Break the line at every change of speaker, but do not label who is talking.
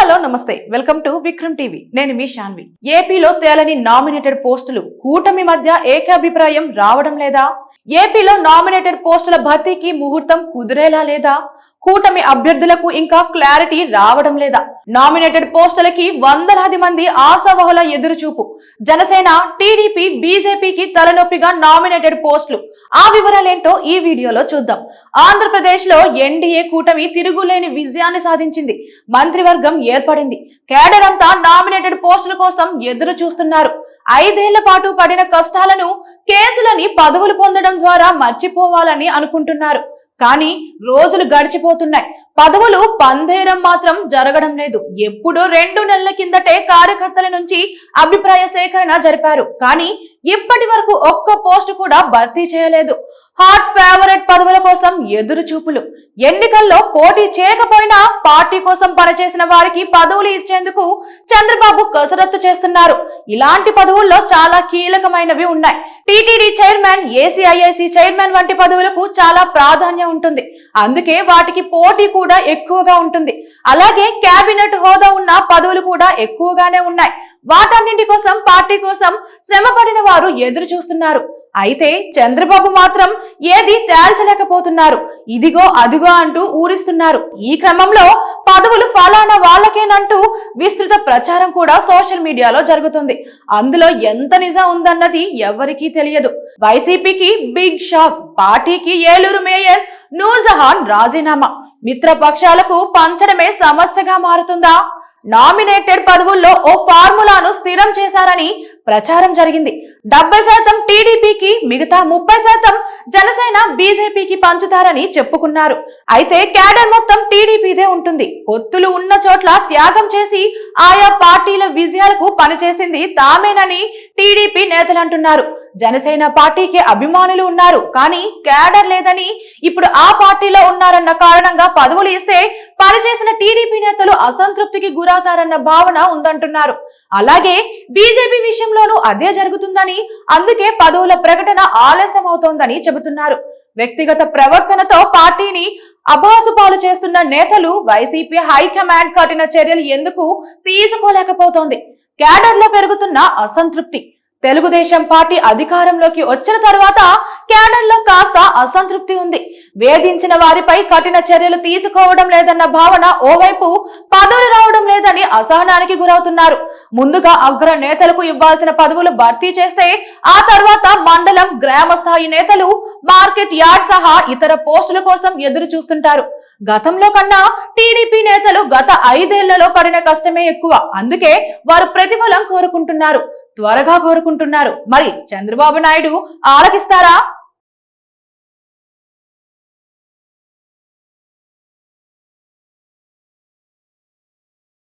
Hello నమస్తే welcome to Vikram TV నేను మీ శాన్వి. ఏపీలో తేలని నామినేటెడ్ పోస్టులు కూటమి మధ్య ఏకాభిప్రాయం రావడం లేదా? ఏపీలో నామినేటెడ్ పోస్టుల భర్తీకి ముహూర్తం కుదిరేలా లేదా? కూటమి అభ్యర్థులకు ఇంకా క్లారిటీ రావడం లేదా? నామినేటెడ్ పోస్టులకి వందలాది మంది ఆశావహుల ఎదురుచూపు. జనసేన, టీడీపీ, బీజేపీకి తలనొప్పిగా నామినేటెడ్ పోస్టులు. ఆ వివరాలేంటో ఈ వీడియోలో చూద్దాం. ఆంధ్రప్రదేశ్ లో ఎన్డీఏ కూటమి తిరుగులేని విజయాన్ని సాధించింది. మంత్రివర్గం ఏర్పడింది. కేడర్ అంతా నామినేటెడ్ పోస్టుల కోసం ఎదురు చూస్తున్నారు. 5 ఏళ్ల పాటు పడిన కష్టాలను, కేసులని పదవులు పొందడం ద్వారా మర్చిపోవాలని అనుకుంటున్నారు. కానీ రోజులు గడిచిపోతున్నాయి. పదవులు పందేరం మాత్రం జరగడం లేదు. ఎప్పుడో 2 నెలల కిందటే కార్యకర్తల నుంచి అభిప్రాయ సేకరణ జరిపారు. కానీ ఇప్పటి వరకు ఒక్క పోస్టు కూడా భర్తీ చేయలేదు. హాట్ ఫేవరెట్ పదవుల కోసం ఎదురు చూపులు. ఎన్నికల్లో పోటీ చేయకపోయినా పార్టీ కోసం పనిచేసిన వారికి పదవులు ఇచ్చేందుకు చంద్రబాబు కసరత్తు చేస్తున్నారు. ఇలాంటి పదవుల్లో చాలా కీలకమైనవి ఉన్నాయి. టీటీడీ చైర్మన్, ఏసీఐఐసీ చైర్మన్ వంటి పదవులకు చాలా ప్రాధాన్యం ఉంటుంది. అందుకే వాటికి పోటీ కూడా ఎక్కువగా ఉంటుంది. అలాగే కేబినెట్ హోదా ఉన్న పదవులు కూడా ఎక్కువగానే ఉన్నాయి. వాటన్నింటి కోసం పార్టీ కోసం శ్రమ పడిన వారు ఎదురు చూస్తున్నారు. అయితే చంద్రబాబు మాత్రం ఏది తేల్చలేకపోతున్నారు. ఇదిగో అదిగో అంటూ ఊరిస్తున్నారు. ఈ క్రమంలో పదవులు ఫలానా వాళ్ళకేనంటూ విస్తృత ప్రచారం కూడా సోషల్ మీడియాలో జరుగుతుంది. అందులో ఎంత నిజం ఉందన్నది ఎవరికీ తెలియదు. వైసీపీకి బిగ్ షాక్. పార్టీకి ఏలూరు మేయర్ నూర్జహాన్ రాజీనామా. మిత్రపక్షాలకు పంచడమే సమస్యగా మారుతుందా? నామినేటెడ్ పదవుల్లో ఓ ఫార్ములాను స్థిరం చేశారని ప్రచారం జరిగింది. 70% టీడీపీకి, మిగతా 30% జనసేన, బీజేపీకి పంచుతారని చెప్పుకున్నారు. అయితే కేడర్ మొత్తం టీడీపీదే ఉంటుంది. పొత్తులు ఉన్న చోట్ల త్యాగం చేసి ఆయా పార్టీల విజయాలకు పనిచేసింది తామేనని టీడీపీ నేతలు అంటున్నారు. జనసేన పార్టీకి అభిమానులు ఉన్నారు, కానీ కేడర్ లేదని, ఇప్పుడు ఆ పార్టీలో ఉన్నారన్న కారణంగా పదవులు ఇస్తే పనిచేసిన టీడీపీ నేతలు అసంతృప్తికి గురవుతారన్న భావన ఉందంటున్నారు. అలాగే బీజేపీ విషయంలోనూ అదే జరుగుతుందని, అందుకే పదవుల ప్రకటన ఆలస్యం అవుతోందని చెబుతున్నారు. వ్యక్తిగత ప్రవర్తనతో పార్టీని అభాసుపాలు చేస్తున్న నేతలు వైసీపీ హైకమాండ్ కఠిన చర్యలు ఎందుకు తీసుకోలేకపోతోంది? కేడర్ లో పెరుగుతున్న అసంతృప్తి. తెలుగుదేశం పార్టీ అధికారంలోకి వచ్చిన తర్వాత కేడర్ లో కాస్త అసంతృప్తి ఉంది. వేధించిన వారిపై కఠిన చర్యలు తీసుకోవడం లేదన్న భావన ఓవైపు, పదవులు రావడం లేదని అసహనానికి గురవుతున్నారు. ముందుగా అగ్ర నేతలకు ఇవ్వాల్సిన పదవులు భర్తీ చేస్తే ఆ తర్వాత మండలం, గ్రామ స్థాయి నేతలు, మార్కెట్ యార్డ్ సహా ఇతర పోస్టుల కోసం ఎదురు చూస్తుంటారు. గతంలో కన్నా టీడీపీ నేతలు గత 5 ఏళ్లలో పడిన కష్టమే ఎక్కువ. అందుకే వారు ప్రతిఫలం కోరుకుంటున్నారు, త్వరగా కోరుకుంటున్నారు. మరి చంద్రబాబు నాయుడు ఆలకిస్తారా?